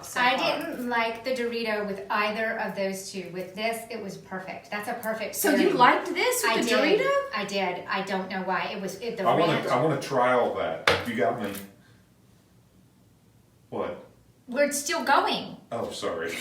So I didn't like the Dorito with either of those two. With this, it was perfect. That's a perfect. So pairing. you liked this with the did. Dorito? I did. I don't know why. It was the I ranch. want to try all that. You got me. What? We're still going. Oh, sorry.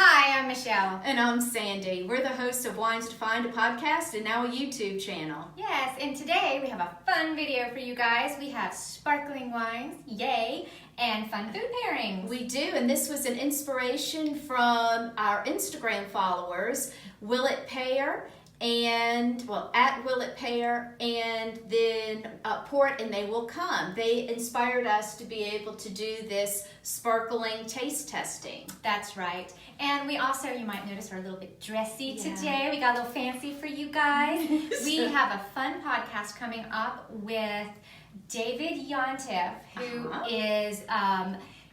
Hi, I'm Michelle. And I'm Sandy. We're the hosts of Wines to Find, a podcast and now a YouTube channel. Yes, and today we have a fun video for you guys. We have sparkling wines, yay, and fun food pairings. We do, and this was an inspiration from our Instagram followers, Will It Pair, and, well, at Will It Pair, and then Pour It and They Will Come. They inspired us to be able to do this sparkling taste testing. That's right. And we also, you might notice, are a little bit dressy Yeah. today. We got a little fancy for you guys. We have a fun podcast coming up with David Yontif, who is,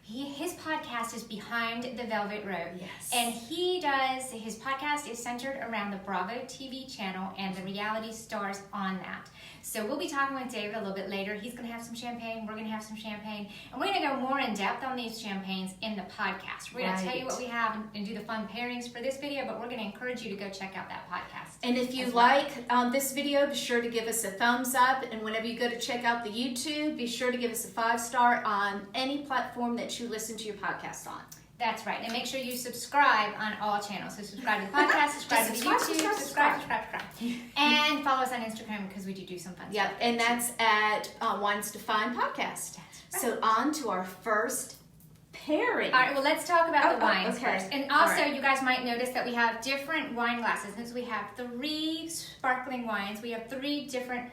his podcast is Behind the Velvet Rope. Yes. And his podcast is centered around the Bravo TV channel and the reality stars on that. So we'll be talking with David a little bit later. He's going to have some champagne. We're going to have some champagne. And we're going to go more in depth on these champagnes in the podcast. We're going to tell you what we have and do the fun pairings for this video, but we're going to encourage you to go check out that podcast. And if you like this video, be sure to give us a thumbs up. And whenever you go to check out the YouTube, be sure to give us a 5-star on any platform that you listen to your podcast on. That's right. And make sure you subscribe on all channels. So subscribe to the podcast, subscribe to the YouTube, subscribe. And follow us on Instagram because we do some fun stuff. Yep, and that's at Wines to Find podcast. Right. So on to our first pairing. All right, well, let's talk about the wines okay. first. And also, All right. you guys might notice that we have different wine glasses. Since we have 3 sparkling wines, we have 3 different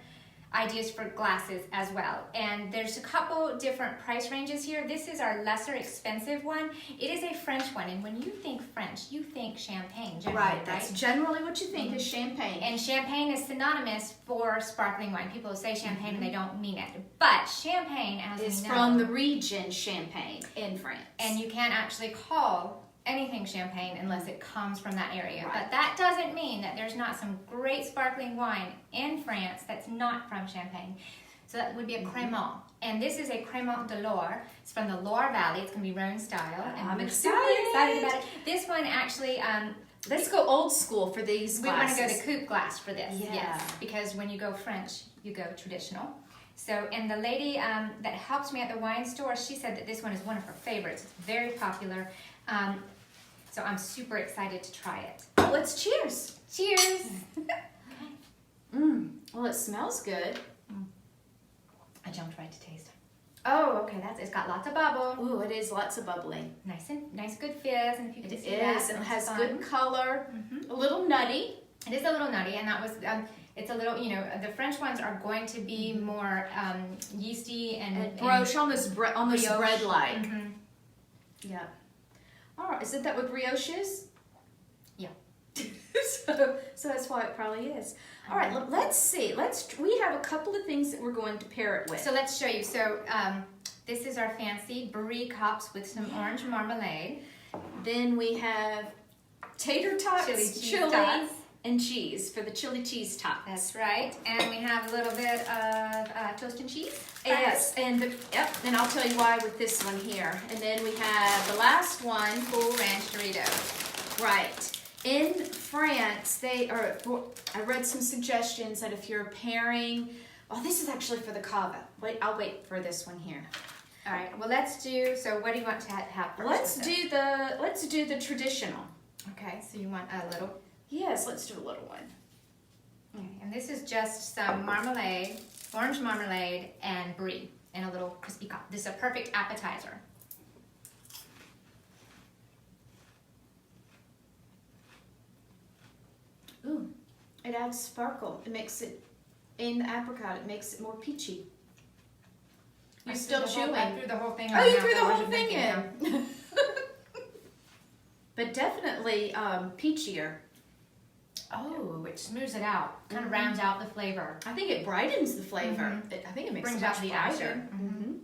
ideas for glasses as well. And there's a couple different price ranges here. This is our lesser expensive one. It is a French one, and when you think French, you think champagne generally, Right, that's generally what you think is champagne. And champagne is synonymous for sparkling wine. People say champagne and they don't mean it. But champagne, as is we know, from the region Champagne in France. and you can't actually call anything champagne unless it comes from that area. Right. But that doesn't mean that there's not some great sparkling wine in France that's not from Champagne. So that would be a Crémant. And this is a Crémant de Loire. It's from the Loire Valley. It's going to be Rhone style. And I'm we're excited. super excited about it. This one actually... Let's go old school for these we want glasses. to go to coupe glass for this. Yeah. Yes. Because when you go French, you go traditional. So, and the lady that helped me at the wine store, she said that this one is one of her favorites. It's very popular. So I'm super excited to try it. Let's cheers. Cheers! Well, it smells good. I jumped right to taste. Oh, okay, it's got lots of bubble. Ooh, it is lots of bubbly. Nice good fizz, and if you can It see that, is. It that's has fun. good color. A little nutty. It is a little nutty, and that was, it's a little, the French ones are going to be more yeasty and brioche, almost brioche. bread-like. Mhm. Yeah. All right, isn't that what brioche is? Yeah. so that's why it probably is. All right, let's see. We have a couple of things that we're going to pair it with. So let's show you. So this is our fancy brie hops with some orange marmalade. Then we have tater tots, Chili cheese chili, tots. and cheese for the chili cheese tots. That's right. And we have a little bit of toast and cheese. Yes, and and I'll tell you why with this one here. And then we have the last one. Cool Ranch Doritos. Right. In France, I read some suggestions that if you're pairing, this is actually for the Cava. Wait, I'll wait for this one here. All right. Well, let's do. So, what do you want to have first? Let's do the traditional. Okay. So you want a little. Yes, let's do a little one. Okay, and this is just some marmalade, orange marmalade, and brie in a little crispy cup. This is a perfect appetizer. Ooh, it adds sparkle. It makes it, in the apricot, it makes it more peachy. You're still chewing. I threw the whole thing. Oh, you threw the whole thing in. But definitely peachier. Oh, it smooths it out. Kind of rounds out the flavor. I think it brightens the flavor. I think it makes Brings it much out the brighter. action.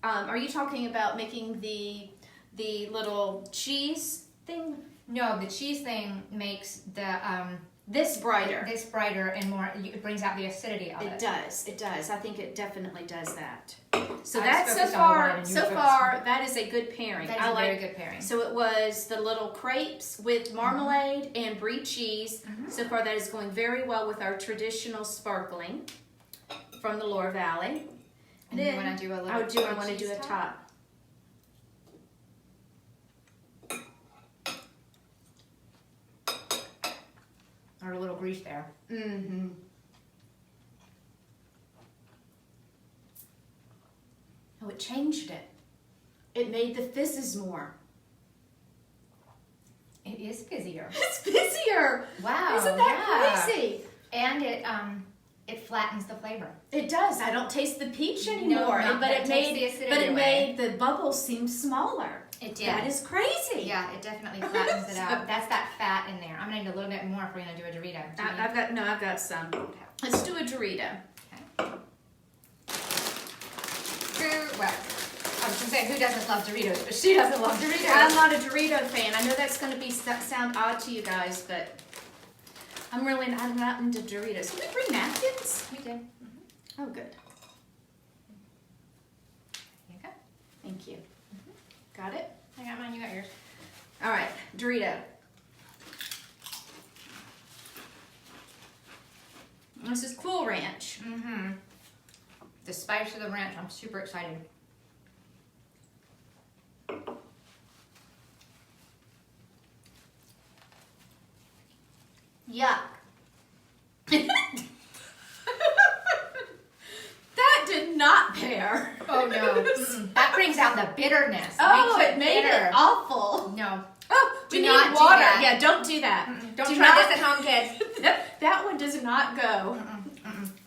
Are you talking about making the little cheese thing? No, the cheese thing makes the This brighter. This brighter and more, it brings out the acidity of it. It does. It does. I think it definitely does that. So I that's just so focused on the far. wine and you So focused far, that is a good pairing. That is I a like. very good pairing. So it was the little crepes with marmalade and brie cheese. So far, that is going very well with our traditional sparkling from the Loire Valley. And then you want to do a little I want to cheese do a top. Or a little grease there. Mm-hmm. Oh, it changed it. It made the fizzes more. It is fizzier. It's fizzier. Wow. Isn't that crazy? And it flattens the flavor. It does. I don't taste the peach anymore. not but that. it It takes made the acidity but it away. made the bubbles seem smaller. It did. That is crazy. Yeah, it definitely flattens it out. That's that fat in there. I'm gonna need a little bit more if we're gonna do a Dorito. I've got some. Let's do a Dorito. Well, I was gonna say who doesn't love Doritos, but she doesn't love Doritos. I'm not a Dorito fan. I know that's going to sound odd to you guys, but I'm not into Doritos. Can we bring napkins? We did. Oh, good. Here you go. Thank you. Got it? I got mine. You got yours. All right, Dorito. This is Cool Ranch. Mm-hmm. The spice of the ranch. I'm super excited. Yuck. That did not pair. Oh no. Mm-mm. That brings out the bitterness. Oh, Makes it made bitter. it awful. No. Oh, we Do need not do water. that. Yeah, don't do that. Don't Do try not- this at home, kids. That one does not go.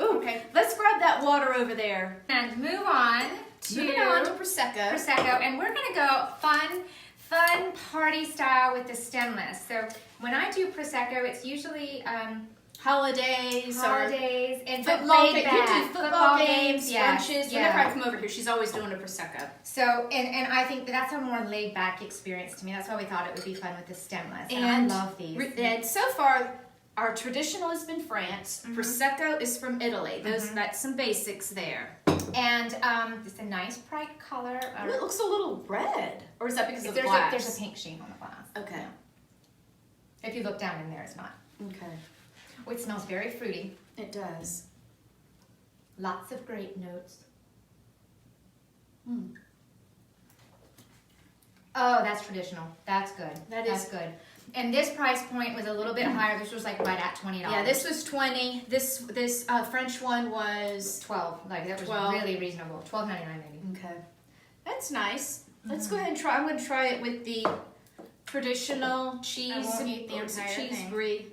Ooh, Okay. let's grab that water over there. And move on to Moving on to Prosecco. Prosecco, and we're gonna go fun party style with the stemless. So when I do Prosecco, it's usually Holidays, holidays and but football, laid you back. do football games, yes, brunches. yeah. Whenever I come over here, she's always doing a Prosecco. So and I think that's a more laid back experience to me. That's why we thought it would be fun with the stemless. And I love these. And so far, our traditional has been France. Prosecco is from Italy. That's some basics there. And it's a nice bright color. Ooh, it looks a little red. Or is that because of the there's glass? there's a pink sheen on the glass. Okay. If you look down in there, it's not. Okay. Oh, it smells very fruity. It does. Lots of grape notes. Mm. Oh, that's traditional. That's good. That's is good. And this price point was a little bit higher. This was like right at $20. Yeah, this was 20. This French one was 12. Like that was 12. really reasonable. $12.99 maybe. okay. That's nice. Let's go ahead and try. I'm going to try it with the traditional cheese. I won't eat the entire cheese thing. brie.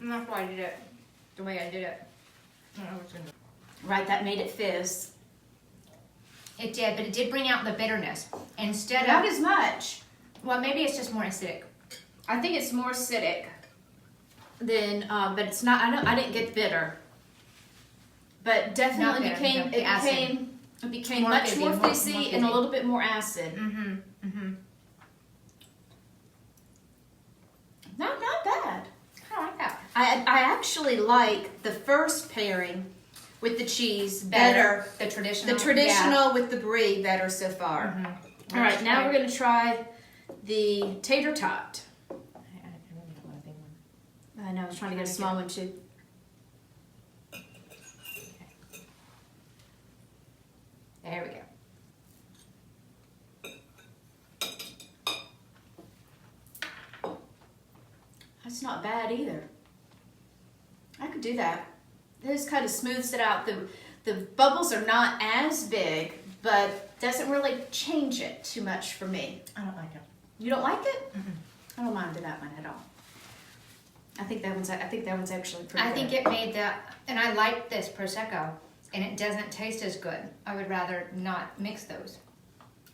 And that's why I did it the way I did it. I don't know what's gonna- Right, that made it fizz. It did, but it did bring out the bitterness instead Not of. as much. Well, maybe it's just more acidic. I think it's more acidic than, but it's not. I didn't get bitter, but definitely Not bitter, no, the acid. it became More much fizzy, more more fizzy and fizzy. a little bit more acid. Not bad. I like that. I actually like the first pairing with the cheese better. The traditional. The traditional with the brie better so far. All right, now we're gonna try the tater tot. I really don't want a big one. I know, I was trying to get a small one too. There we go. That's not bad either. I could do that. This kind of smooths it out. The bubbles are not as big, but doesn't really change it too much for me. I don't like it. You don't like it? I don't mind that one at all. I think that one's actually pretty I good. think it made the, and I like this Prosecco, and it doesn't taste as good. I would rather not mix those.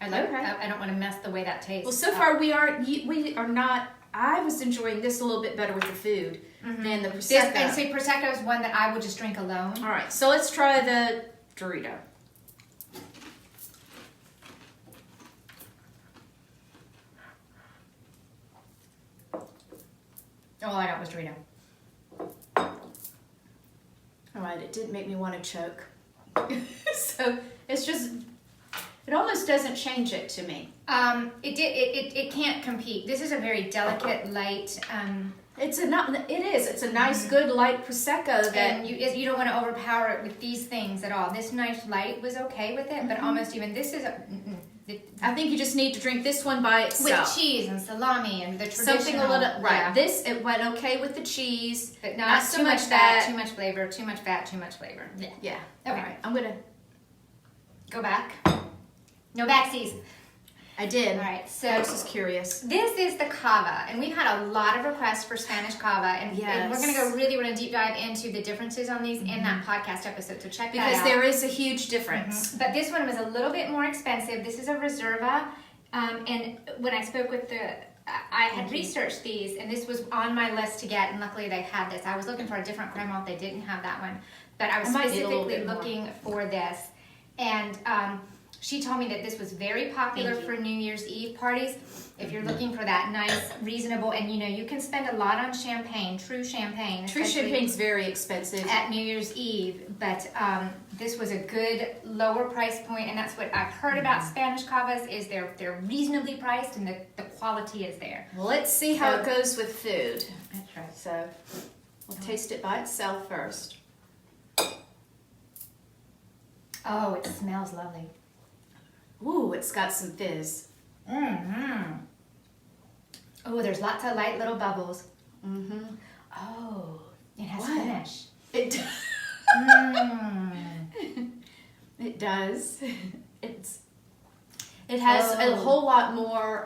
I like. Okay. I don't want to mess the way that tastes. Well, so far we are not. I was enjoying this a little bit better with the food than the This, Prosecco. and see, Prosecco is one that I would just drink alone. All right, so let's try the Dorito. All I got was Dorito. All right, it did make me want to choke. So it's just, it almost doesn't change it to me. It can't compete. This is a very delicate, light, It's a nice, good, light Prosecco that, and you don't want to overpower it with these things at all. This nice light was okay with it, but almost even this is I think you just need to drink this one by itself. with cheese and salami and the traditional. Something a little, right. Yeah. This, it went okay with the cheese. But not too so much much fat, that. too much flavor, too much fat, too much flavor. Yeah. Yeah. Okay. All right, I'm going to, Go back. No backsies. I did. All right, so I was just curious. this is the Cava, and we've had a lot of requests for Spanish Cava, and we're going to we're going to deep dive into the differences on these in that podcast episode, so check that out. Because there is a huge difference. But this one was a little bit more expensive. This is a Reserva, and when I spoke with I had researched these, and this was on my list to get, and luckily they had this. I was looking for a different Cremant, they didn't have that one, but I was I might need a little specifically bit more. looking for this, and she told me that this was very popular Thank you. for New Year's Eve parties. If you're looking for that nice, reasonable, and you can spend a lot on champagne, true champagne. True especially champagne's very expensive. at New Year's Eve, but this was a good lower price point, and that's what I've heard about Spanish Cavas is they're reasonably priced and the quality is there. Well, let's see how So- it goes with food. That's right. So we'll taste it by itself first. Oh, it smells lovely. Ooh, it's got some fizz. Mm-hmm. Oh, there's lots of light little bubbles. Mm-hmm. Oh, it has What? finish. It, Mm. it does. It has a Oh. whole lot more.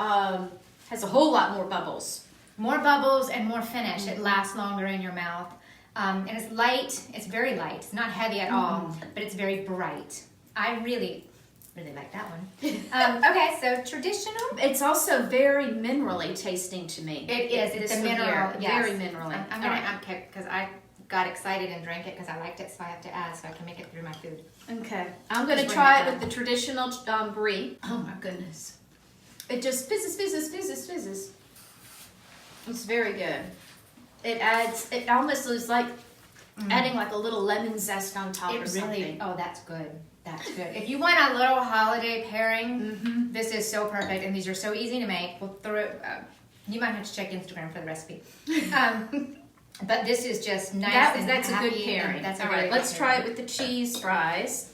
Has a whole lot more bubbles. More bubbles and more finish. It lasts longer in your mouth. And it's light. It's very light. It's not heavy at all, but it's very bright. I really like that one. Okay, so traditional. It's also very minerally tasting to me. It is. It's This a one mineral. here, Yes. very minerally. I'm All gonna right. because I got excited and drank it because I liked it, so I have to add so I can make it through my food. Okay, I'm gonna Just try bring it it with the traditional brie. Oh my goodness, it just fizzes. It's very good. It adds. It almost is like adding like a little lemon zest on top or something. Oh, that's good. That's good. If you want a little holiday pairing, this is so perfect, and these are so easy to make. We'll throw it. You might have to check Instagram for the recipe. But this is just nice. That's a good happy, pairing. and That's a all really right. good Let's try pairing. it with the cheese fries,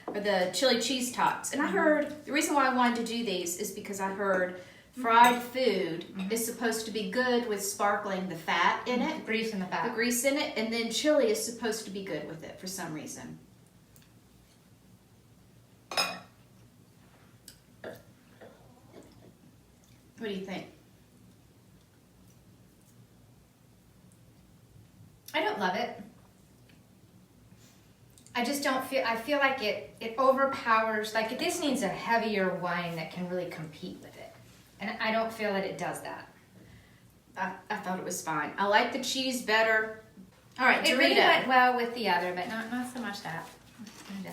or the chili cheese tots. And I heard the reason why I wanted to do these is because I heard fried food is supposed to be good with sparkling the fat in it, Grease in the the fat. grease in it, and then chili is supposed to be good with it for some reason. What do you think? I don't love it. I just don't feel. I feel like it overpowers. Like this needs a heavier wine that can really compete with it, and I don't feel that it does that. I thought it was fine. I like the cheese better. All right, It Dorito. really went well with the other, but not so much that. I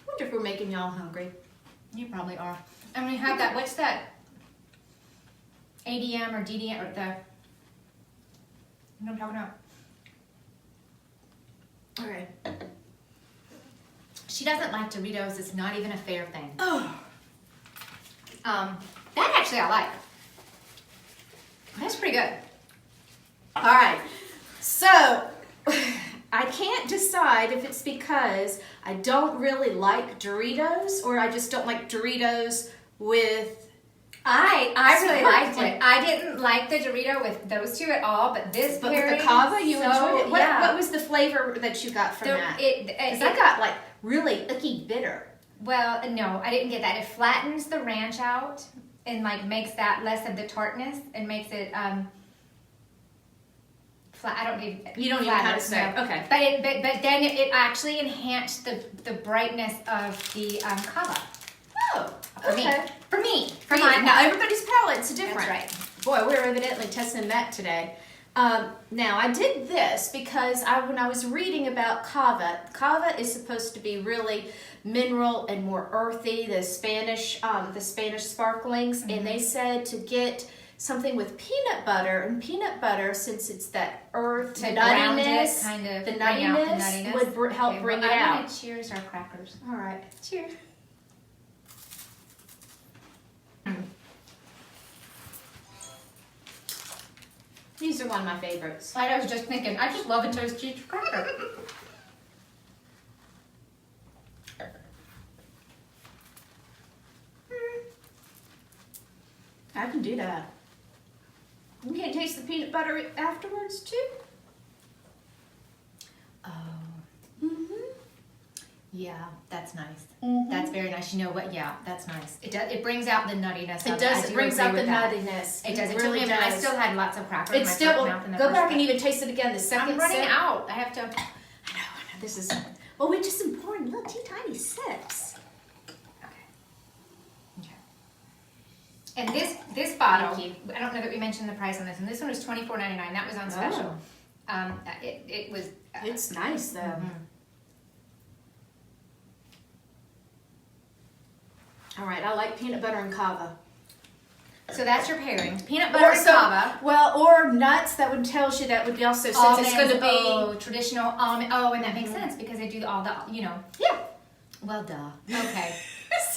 wonder if we're making y'all hungry. You probably are. And we have that. What's that? ADM or DDM or the? You know what I'm talking about? All right. She doesn't like Doritos. It's not even a fair thing. Oh, That actually I like. That's pretty good. all right. So I can't decide if it's because I don't really like Doritos or I just don't like Doritos with. I really liked Sparkling. it. I didn't like the Dorito with those two at all, but this But with pairing, the Cava, you so, enjoyed it. What, yeah. what was the flavor that you got from that? Because I got like really icky bitter. Well, no, I didn't get that. It flattens the ranch out and like makes that less of the tartness and makes it flat. I don't need. You don't even know how to say. no. Okay. But then it actually enhanced the brightness of the Cava. Oh, For me. okay. For me. For my you. Now everybody's palate's different. That's right. Boy, we're evidently testing that today. Now I did this because when I was reading about Cava is supposed to be really mineral and more earthy. The Spanish sparklings, and they said to get something with peanut butter, and peanut butter, since it's that earth To ground it, nuttiness, kind of the bring out the nuttiness nuttiness. would help Okay, bring well, it I'm out. gonna cheers our crackers. All right. Cheers. These are one of my favorites. I was just thinking, I just love a toast cheese cracker. I can do that. You can't taste the peanut butter afterwards too? Oh, Mm-hmm. yeah, that's nice. Mhm. That's very nice. You know what? Yeah, that's nice. It does. It brings out the nuttiness. It of does. I It do brings agree out the with that. nuttiness. It does. It took really me a minute. I does. still had lots of cracker in It's my still. mouth in the Go first back bite. and even taste it again. The second I'm running sip. out. I have to. I know. This is. Well, we're just pouring little tiny sips. Okay. And this bottle, Thank I don't know that we mentioned the price on this one. This one was $24.99. That was on special. It was. It's nice though. Mhm. All right, I like peanut butter and Cava. So that's your pairing. Peanut butter and Cava. Well, or nuts. That would tells you that would be also since it's going to be. Oh, traditional almond. Oh, and that makes sense because they do all the, Yeah. Well, duh. Okay.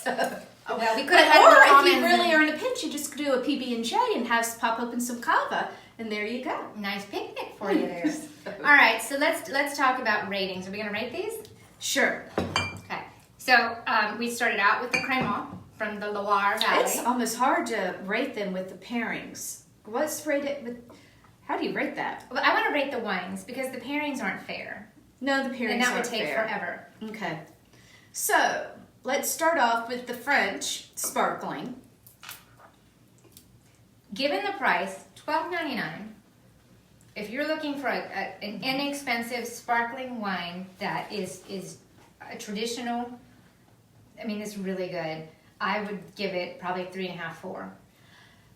So, Oh, well, we could but, have had or more if almonds. you really and- are in a pinch, you just do a PB&J and pop open some Cava, and there you go. Nice picnic for you there. All right, so let's talk about ratings. Are we gonna rate these? Sure. Okay. So we started out with the Cremant from the Loire Valley. It's almost hard to rate them with the pairings. What's rated with? How do you rate that? Well, I want to rate the wines because the pairings aren't fair, No, the pairings and that would aren't take fair. forever. Okay. So let's start off with the French sparkling. Given the price, $12.99. If you're looking for an inexpensive sparkling wine that is a traditional, I mean, it's really good. I would give it probably 3.5, 4.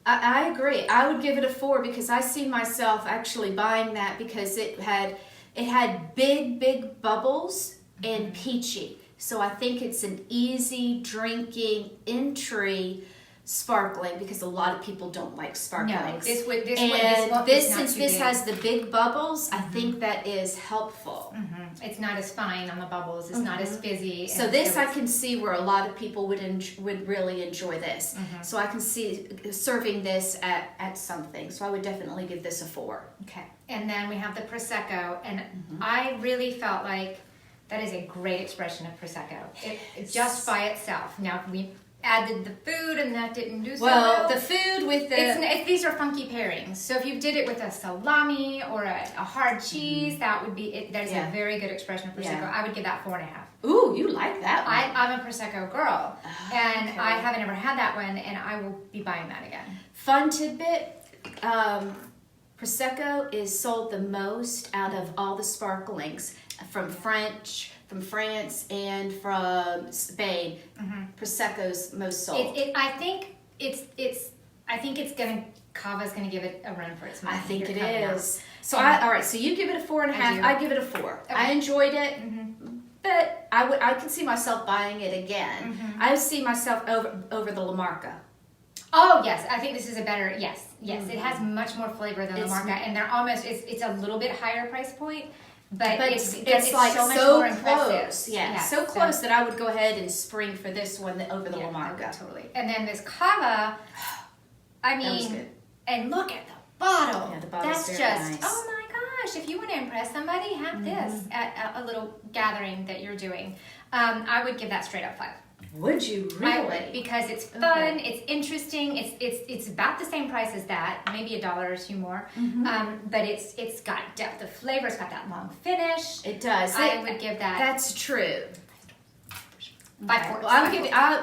I agree. I would give it a 4 because I see myself actually buying that because it had big bubbles and peachy. So I think it's an easy drinking entry sparkling because a lot of people don't like sparklings. No, this and not since too this big. has the big bubbles, I think that is helpful. It's not as fine on the bubbles. It's not as fizzy. So and this I it's- can see where a lot of people would really enjoy this. So I can see serving this at something. So I would definitely give this a 4. Okay. And then we have the Prosecco, and I really felt like that is a great expression of Prosecco. It just by itself. Now we added the food, and that didn't do so Well, the food with the these are funky pairings. So if you did it with a salami or a hard cheese, that would be it. There's Yeah. a very good expression of Prosecco. Yeah. I would give that 4.5. ooh, you like that one. I'm a Prosecco girl, and okay. I haven't ever had that one, and I will be buying that again. Fun tidbit, Prosecco is sold the most out of all the sparklings from France, and from Spain. Prosecco's most sold. I think Cava's gonna give it a run for its money. I think Here it coming up. is. So And- all right, so you give it a 4.5. I I do. give it a 4. Okay. I enjoyed it, but I can see myself buying it again. I see myself over the La Marca. Oh yes, I think this is a better yes. It has much more flavor than the It's- Marca, and they're almost it's a little bit higher price point, but But it's like so much so more impressive. close. Yeah, so close that I would go ahead and spring for this one over the La Marca. Totally. And then this Cava, I That was mean, good. and look at the bottle. Yeah, the bottle's That's very just nice. oh my gosh! If you want to impress somebody, have this at a little gathering that you're doing. I would give that straight up 5. Would you I really? would because it's fun, Okay. it's interesting, it's about the same price as that, maybe $1 or 2 more. But it's got depth of flavor, it's got that long finish. It does. I would give that That's true. 5 4. Well,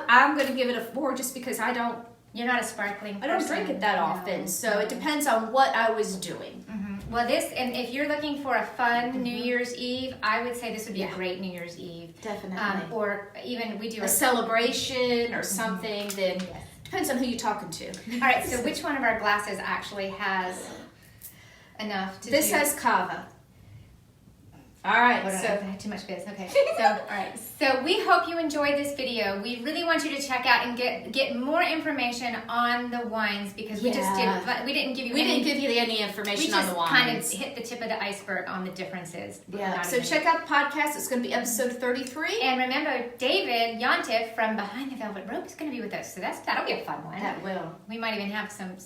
I'm going to give it a 4 just because I don't You're not a sparkling. I don't person. drink it that often, No, so no. it depends on what I was doing. Well, this and if you're looking for a fun New Year's Eve, I would say this would be a great New Year's Eve. Definitely. Or even we do A celebration or something, then depends on who you're talking to. All right, so which one of our glasses actually has enough to This do. has Cava. All right, Hold on, so I had too much fizz. Okay, so all right. So we hope you enjoyed this video. We really want you to check out and get more information on the wines because we just didn't give you any we information on just the wines. kind of hit the tip of the iceberg on the differences. Yeah. So check out the podcast. It's going to be episode 33. And remember, David Yontif from Behind the Velvet Rope is going to be with us, so that'll be a fun one. That will. We might even have some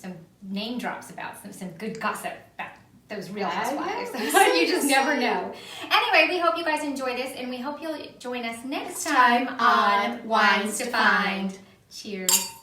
name drops about some good gossip about those Real Housewives. You just never know. Anyway, we hope you guys enjoy this, and we hope you'll join us next time on Wines to Find. Cheers.